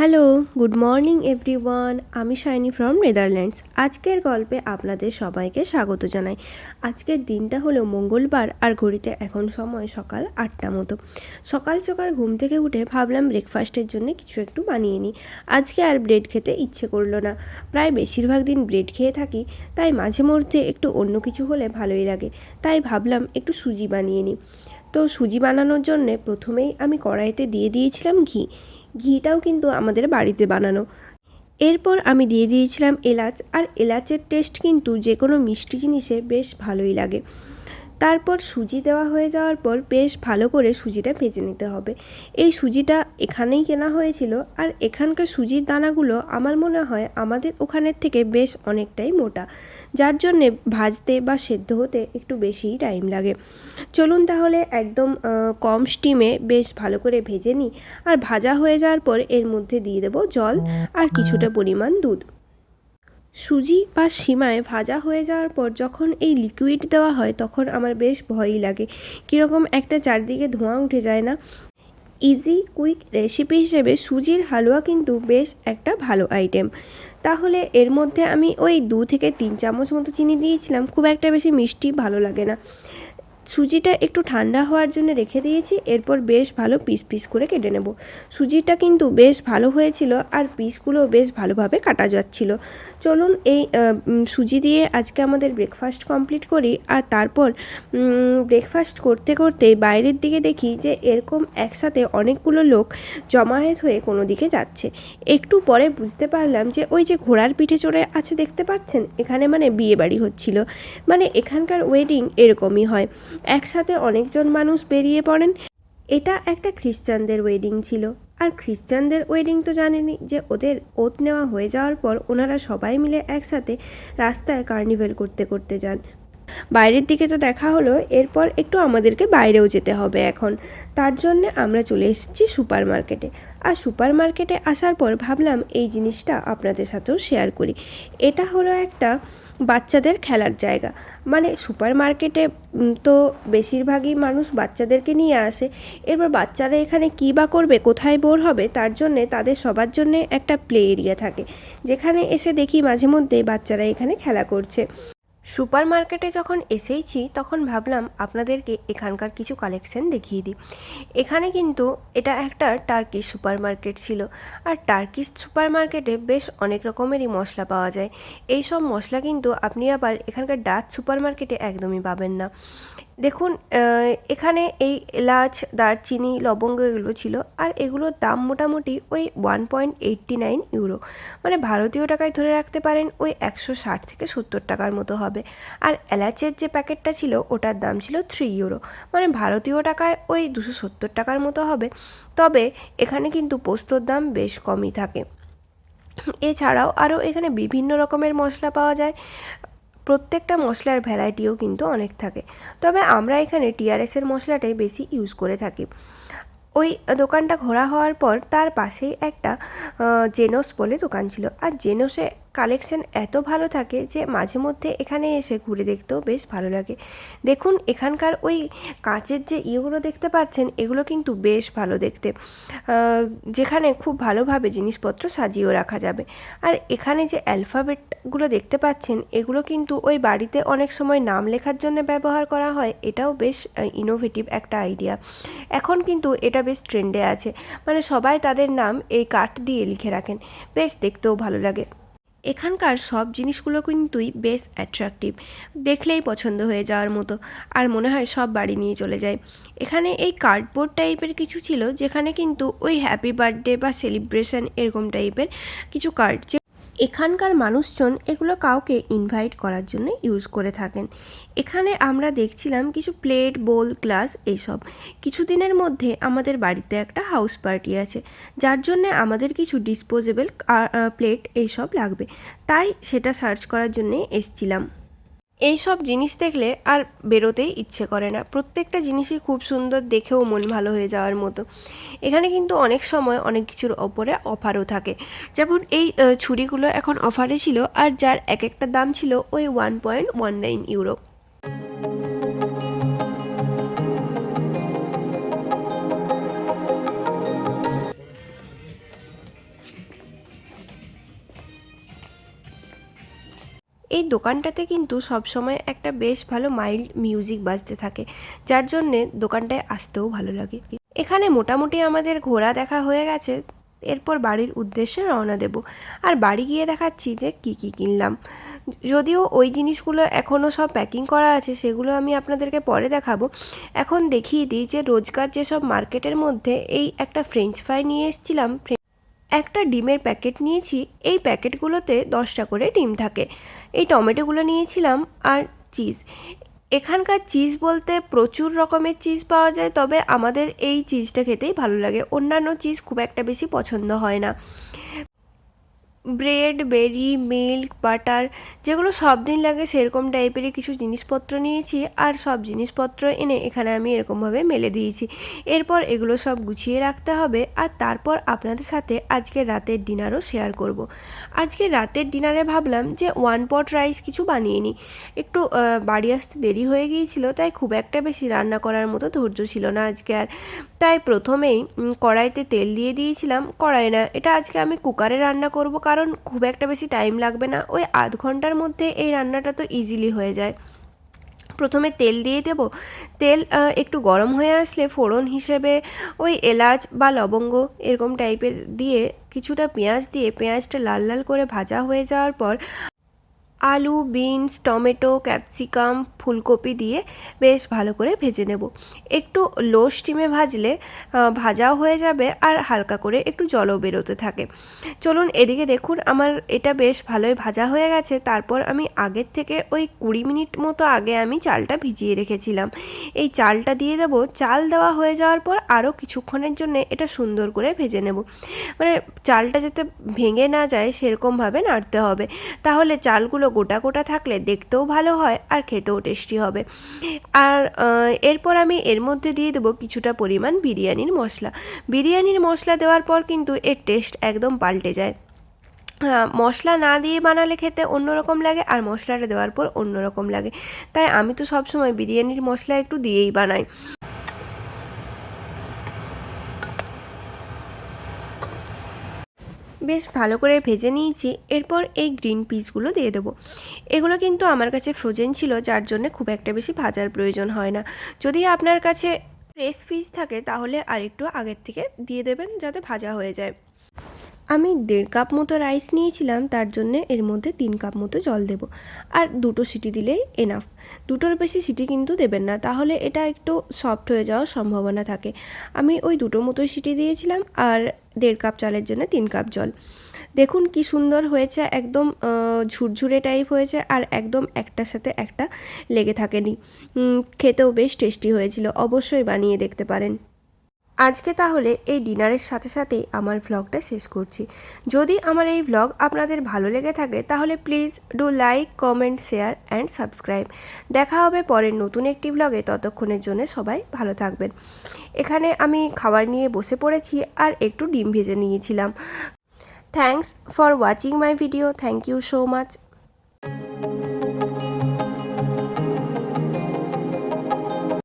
Hello, good morning everyone. আমি shiny from Netherlands. আজকের গল্পে আপনাদের সবাইকে স্বাগত জানাই। আজকের দিনটা হলো মঙ্গলবার আর ঘড়িতে এখন সময় সকাল 8টা মতো। সকাল সকাল ঘুম থেকে উঠে ভাবলাম ব্রেকফাস্টের জন্য কিছু একটু বানিয়ে নিই। আজকে আর ব্রেড খেতে ইচ্ছে করলো না। প্রায় বেশিরভাগ দিন ব্রেড খেয়ে থাকি, তাই মাঝে মধ্যে একটু অন্য কিছু হলে ভালোই লাগে। তাই ভাবলাম একটু সুজি বানিয়ে নিই। তো সুজি বানানোর জন্যে প্রথমেই আমি কড়াইতে দিয়ে দিয়েছিলাম ঘি। ঘিটাও কিন্তু আমাদের বাড়িতে বানানো। এরপর আমি দিয়ে দিয়েছিলাম এলাচ, আর এলাচের টেস্ট কিন্তু যে কোনো মিষ্টি জিনিসে বেশ ভালোই লাগে। তারপর সুজি দেওয়া হয়ে যাওয়ার পর বেশ ভালো করে সুজিটা ভেজে নিতে হবে। এই সুজিটা এখানেই কেনা হয়েছিল, আর এখানকার সুজির দানাগুলো আমার মনে হয় আমাদের ওখানের থেকে বেশ অনেকটাই মোটা, যার জন্যে ভাজতে বা সেদ্ধ হতে একটু বেশিই টাইম লাগে। চলুন তাহলে একদম কম স্টিমে বেশ ভালো করে ভেজে নিই। আর ভাজা হয়ে যাওয়ার পর এর মধ্যে দিয়ে দেবো জল আর কিছুটা পরিমাণ দুধ। সুজি বা সিমায় ভাজা হয়ে যাওয়ার পর যখন এই লিকুইড দেওয়া হয় তখন আমার বেশ ভয়ই লাগে, কীরকম একটা চারদিকে ধোঁয়া উঠে যায় না। ইজি কুইক রেসিপি হিসেবে সুজির হালুয়া কিন্তু বেশ একটা ভালো আইটেম। তাহলে এর মধ্যে আমি ওই 2 থেকে 3 চামচ মতো চিনি দিয়েছিলাম, খুব একটা বেশি মিষ্টি ভালো লাগে না। সুজিটা একটু ঠান্ডা হওয়ার জন্য রেখে দিয়েছি, এরপর বেশ ভালো পিস পিস করে কেটে নেব। সুজিটা কিন্তু বেশ ভালো হয়েছিল, আর পিসগুলো বেশ ভালোভাবে কাটা যাচ্ছিল। চলুন এই সুজি দিয়ে আজকে আমাদের ব্রেকফাস্ট কমপ্লিট করি। আর তারপর ব্রেকফাস্ট করতে করতে বাইরের দিকে দেখি যে এরকম একসাথে অনেকগুলো লোক জমায়েত হয়ে কোনো দিকে যাচ্ছে। একটু পরে বুঝতে পারলাম যে ওই যে ঘোড়ার পিঠে চড়ে আছে দেখতে পাচ্ছেন, এখানে মানে বিয়ে বাড়ি হচ্ছিল। মানে এখানকার ওয়েডিং এরকমই হয়, একসাথে অনেকজন মানুষ বেরিয়ে পড়েন। এটা একটা খ্রিস্টানদের ওয়েডিং ছিল। আর খ্রিস্টানদের ওয়েডিং তো জানেনই যে ওদের ওত নেওয়া হয়ে যাওয়ার পর ওনারা সবাই মিলে একসাথে রাস্তায় কার্নিভেল করতে করতে যান। বাইরের দিকে তো দেখা হলো, এরপর একটু আমাদেরকে বাইরেও যেতে হবে এখন। তার জন্য আমরা চলে এসেছি সুপার মার্কেটে। আর সুপার মার্কেটে আসার পর ভাবলাম এই জিনিসটা আপনাদের সাথেও শেয়ার করি। এটা হলো একটা বাচ্চাদের খেলার জায়গা। মানে সুপার মার্কেটে তো বেশিরভাগই মানুষ বাচ্চাদেরকে নিয়ে আসে। এরপর বাচ্চারা এখানে কী বা করবে, কোথায় বোর হবে, তার জন্যে তাদের সবার জন্যে একটা প্লে এরিয়া থাকে, যেখানে এসে দেখি মাঝে মধ্যে বাচ্চারা এখানে খেলা করছে। সুপার মার্কেটে যখন এসেইছি তখন ভাবলাম আপনাদেরকে এখানকার কিছু কালেকশন দেখিয়ে দিই। এখানে কিন্তু এটা একটা টার্কিশ সুপার মার্কেট ছিল। আর টার্কিশ সুপার মার্কেটে বেশ অনেক রকমেরই মশলা পাওয়া যায়। এই সব মশলা কিন্তু আপনি আবার এখানকার ডাচ সুপার মার্কেটে একদমই পাবেন না। দেখুন, এখানে এই এলাচ, দারচিনি, লবঙ্গ এগুলো ছিল। আর এগুলোর দাম মোটামুটি ওই 1.89 ইউরো, মানে ভারতীয় টাকায় ধরে রাখতে পারেন ওই 160 থেকে 70 টাকার মতো হবে। আর এলাচের যে প্যাকেটটা ছিল ওটার দাম ছিল 3 ইউরো, মানে ভারতীয় টাকায় ওই 270 টাকার মতো হবে। তবে এখানে কিন্তু পোস্তর দাম বেশ কমই থাকে। এছাড়াও আরও এখানে বিভিন্ন রকমের মশলা পাওয়া যায়। প্রত্যেকটা মশলার ভ্যারাইটিও কিন্তু অনেক থাকে। তবে আমরা এখানে টিআরএসের মশলাটাই বেশি ইউজ করে থাকি। ওই দোকানটা ঘোরা হওয়ার পর তার পাশেই একটা জেনোস বলে দোকান ছিল। আর জেনোসে কালেকশন এত ভালো থাকে যে মাঝে মধ্যে এখানে এসে ঘুরে দেখতেও বেশ ভালো লাগে। দেখুন এখানকার ওই কাঁচের যে ইয়েগুলো দেখতে পাচ্ছেন, এগুলো কিন্তু বেশ ভালো দেখতে, যেখানে খুব ভালোভাবে জিনিসপত্র সাজিয়েও রাখা যাবে। আর এখানে যে অ্যালফাবেটগুলো দেখতে পাচ্ছেন, এগুলো কিন্তু ওই বাড়িতে অনেক সময় নাম লেখার জন্য ব্যবহার করা হয়। এটাও বেশ ইনোভেটিভ একটা আইডিয়া। এখন কিন্তু এটা বেশ ট্রেন্ডে আছে, মানে সবাই তাদের নাম এই কার্ড দিয়ে লিখে রাখেন, বেশ দেখতেও ভালো লাগে। এখানকার সব জিনিসগুলো কিন্তুই বেশ অ্যাট্রাকটিভ, দেখলেই পছন্দ হয়ে যাওয়ার মতো, আর মনে হয় সব বাড়ি নিয়ে চলে যায়। এখানে এই কার্ডবোর্ড টাইপের কিছু ছিল, যেখানে কিন্তু ওই হ্যাপি বার্থডে বা সেলিব্রেশন এরকম টাইপের কিছু কার্ড, এখানকার মানুষজন এগুলো কাউকে ইনভাইট করার জন্য ইউজ করে থাকেন। এখানে আমরা দেখছিলাম কিছু প্লেট, বোল, গ্লাস এইসব। কিছুদিনের মধ্যে আমাদের বাড়িতে একটা হাউস পার্টি আছে, যার জন্য আমাদের কিছু ডিসপোজেবল প্লেট এইসব লাগবে, তাই সেটা সার্চ করার জন্যে এসছিলাম। এই সব জিনিস দেখলে আর বেরোতেই ইচ্ছে করে না। প্রত্যেকটা জিনিসই খুব সুন্দর, দেখেও মন ভালো হয়ে যাওয়ার মতো। এখানে কিন্তু অনেক সময় অনেক কিছুর ওপরে অফারও থাকে। যেমন এই ছুরিগুলো এখন অফারে ছিল, আর যার এক একটা দাম ছিল ওই 1.19 ইউরো। এই দোকানটাতে কিন্তু সবসময় একটা বেশ ভালো মাইল্ড মিউজিক বাজতে থাকে, যার জন্যে দোকানটায় আসতেও ভালো লাগে। এখানে মোটামুটি আমাদের ঘোরা দেখা হয়ে গেছে। এরপর বাড়ির উদ্দেশ্যে রওনা দেব। আর বাড়ি গিয়ে দেখাচ্ছি যে কি কি কিনলাম। যদিও ওই জিনিসগুলো এখনও সব প্যাকিং করা আছে, সেগুলো আমি আপনাদেরকে পরে দেখাবো। এখন দেখিয়ে দিই যে রোজকার যেসব মার্কেটের মধ্যে এই একটা ফ্রেঞ্চ ফ্রাই নিয়ে এসেছিলাম, একটা ডিমের প্যাকেট নিয়েছি। এই প্যাকেটগুলোতে 10টা করে ডিম থাকে। এই টমেটোগুলো নিয়েছিলাম আর চিজ। এখানকার চিজ বলতে প্রচুর রকমের চিজ পাওয়া যায়, তবে আমাদের এই চিজটা খেতেই ভালো লাগে, অন্যান্য চিজ খুব একটা বেশি পছন্দ হয় না। ব্রেড, বেরি, মিল্ক, বাটার, যেগুলো সব দিন লাগে সেরকম টাইপেরই কিছু জিনিসপত্র নিয়েছি। আর সব জিনিসপত্র এনে এখানে আমি এরকমভাবে মেলে দিয়েছি। এরপর এগুলো সব গুছিয়ে রাখতে হবে। আর তারপর আপনাদের সাথে আজকে রাতের ডিনারও শেয়ার করব। আজকে রাতের ডিনারে ভাবলাম যে 1 পট রাইস কিছু বানিয়ে নিই। একটু বাড়ি আসতে দেরি হয়ে গিয়েছিল, তাই খুব একটা বেশি রান্না করার মতো ধৈর্য ছিল না আজকে আর। তাই প্রথমেই কড়াইতে তেল দিয়ে দিয়েছিলাম। কড়াই না, এটা আজকে আমি কুকারে রান্না করব, কারণ খুব একটা বেশি টাইম লাগবে না, ওই আধ ঘন্টার মধ্যে এই রান্নাটা তো ইজিলি হয়ে যায়। প্রথমে তেল দিয়ে দেব। তেল একটু গরম হয়ে আসলে ফোড়ন হিসেবে ওই এলাচ বা লবঙ্গ এরকম টাইপের দিয়ে কিছুটা পেঁয়াজ দিয়ে পেঁয়াজটা লাল লাল করে ভাজা হয়ে যাওয়ার পর আলু, বিনস, টমেটো, ক্যাপসিকাম, ফুলকপি দিয়ে বেশ ভালো করে ভেজে নেব। একটু লো স্টিমে ভাজলে ভাজাও হয়ে যাবে আর হালকা করে একটু জলও বেরোতে থাকে। চলুন এদিকে দেখুন, আমার এটা বেশ ভালোই ভাজা হয়ে গেছে। তারপর আমি আগের থেকে ওই 20 মিনিট মতো আগে আমি চালটা ভিজিয়ে রেখেছিলাম। এই চালটা দিয়ে দেব। চাল দেওয়া হয়ে যাওয়ার পর আরও কিছুক্ষণের জন্য এটা সুন্দর করে ভেজে নেব। মানে চালটা যাতে ভেঙে না যায় সেরকমভাবে নাড়তে হবে, তাহলে চালগুলো গোটা গোটা থাকলে দেখতেও ভালো হয় আর খেতেও টেস্টি হবে। আর এরপর আমি এর মধ্যে দিয়ে দেবো কিছুটা পরিমাণ বিরিয়ানির মশলা। বিরিয়ানির মশলা দেওয়ার পর কিন্তু এর টেস্ট একদম পাল্টে যায়। মশলা না দিয়ে বানালে খেতে অন্যরকম লাগে, আর মশলাটা দেওয়ার পর অন্যরকম লাগে। তাই আমি তো সবসময় বিরিয়ানির মশলা একটু দিয়েই বানাই। বেশ ভালো করে ভেজে নিয়েছি। এরপর এই গ্রিন পিসগুলো দিয়ে দেবো। এগুলো কিন্তু আমার কাছে ফ্রোজেন ছিল, যার জন্য খুব একটা বেশি ভাজার প্রয়োজন হয় না। যদি আপনার কাছে ফ্রেশ পিস থাকে তাহলে আরেকটু আগের থেকে দিয়ে দেবেন, যাতে ভাজা হয়ে যায়। আমি 1.5 কাপ মতো রাইস নিয়েছিলাম, তার জন্য এর মধ্যে 3 কাপ মতো জল দেব। আর 2টো সিটি দিলেই এনাফ। 2টোর বেশি সিটি কিন্তু দেবেন না, তাহলে এটা একটু সফট হয়ে যাওয়ার সম্ভাবনা থাকে। আমি ওই 2টো মতোই সিটি দিয়েছিলাম, আর 1.5 কাপ চালের জন্য 3 কাপ জল। দেখুন কি সুন্দর হয়েছে, একদম ঝুরঝুরে টাইপ হয়েছে, আর একদম একটার সাথে একটা লেগে থাকেনি। খেতেও বেশ টেস্টি হয়েছিল, অবশ্যই বানিয়ে দেখতে পারেন। আজকে তাহলে এই ডিনারের সাথে সাথেই আমার ভ্লগটা শেষ করছি। যদি আমার এই ভ্লগ আপনাদের ভালো লেগে থাকে তাহলে please do like, comment, share and subscribe. দেখা হবে পরের নতুন একটি ভ্লগে, ততক্ষণের জন্য সবাই ভালো থাকবেন। এখানে আমি খাবার নিয়ে বসে পড়েছি আর একটু ডিম ভেজে নিয়েছিলাম। Thanks for watching my video. Thank you so much.